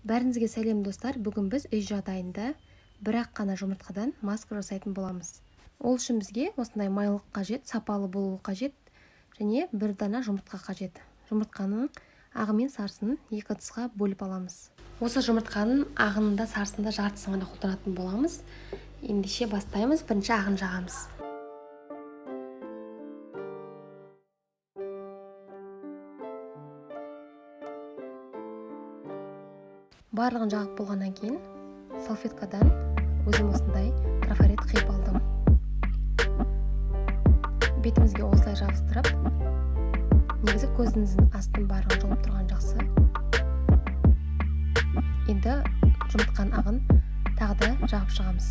Бәріңізге сәлем достар. Бүгін біз үй жағдайында бір-ақ қана жұмыртқадан маска жасайтын боламыз. Ол үшін бізге осындай майлық қажет, сапалы болуы қажет және бір дана жұмыртқа қажет. Жұмыртқаның ағы мен сарысын екі ыдысқа бөліп аламыз. Осы жұмыртқаның ағында сарысында жартысын ғана қолданатын боламыз. Ендеше бастаймыз. Бірінші ағын жағамыз. Барлығын жағып болғаннан кейін салфеткадан өзім осындай трафарет қиып алдым. Бетімізге осылай жабыстырып, негізі көзіңіздің астын барлығын жауып тұрған жақсы. Енді жұмыртқаның ағын тағы да жағып шығамыз.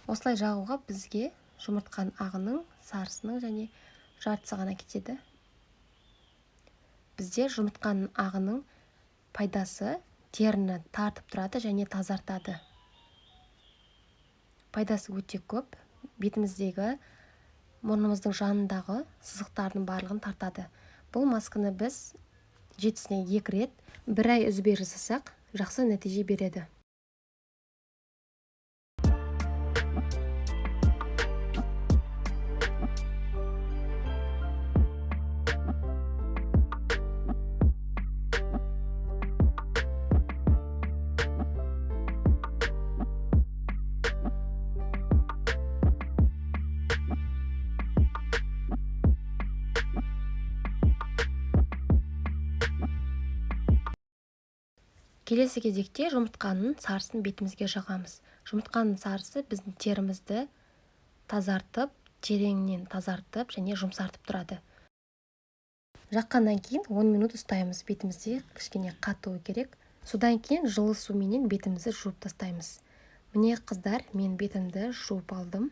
Осылай жағуға бізге жұмыртқаның ағының, сарысының және жартысы ғана кетеді. Бізде жұмыртқаның ағының пайдасы теріні тартып тұрады және тазартады. Пайдасы өте көп. Бетіміздегі, мұрнымыздың жанындағы сызықтардың барлығын тартады. Бұл масканы біз 7-сіне 2 рет 1 ай үзбей жасасақ, жақсы нәтиже береді. Келесі кезекте жұмыртқаның сарысын бетімізге жағамыз. Жұмыртқаның сарысы біздің терімізді тазартып, тереңнен тазартып және жұмсартып тұрады. Жаққаннан кейін 10 минут ұстаймыз. Бетімізде кішкене қатуы керек. Содан кейін жылы суменен бетімізді жуып тастаймыз. Міне қыздар, мен бетімді жуып алдым.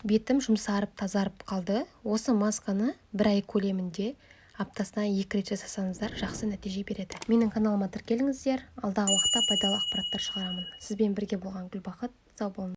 Бетім жұмсарып, тазарып қалды. Осы масканы 1 ай көлемінде аптасына 2 рет жасасаңыздар, жақсы нәтиже береді. Менің каналыма тіркеліңіздер, алдағы уақытта пайдалы ақпараттар шығарамын. Сізбен бірге болған Гүлбақыт, сау болыңыз.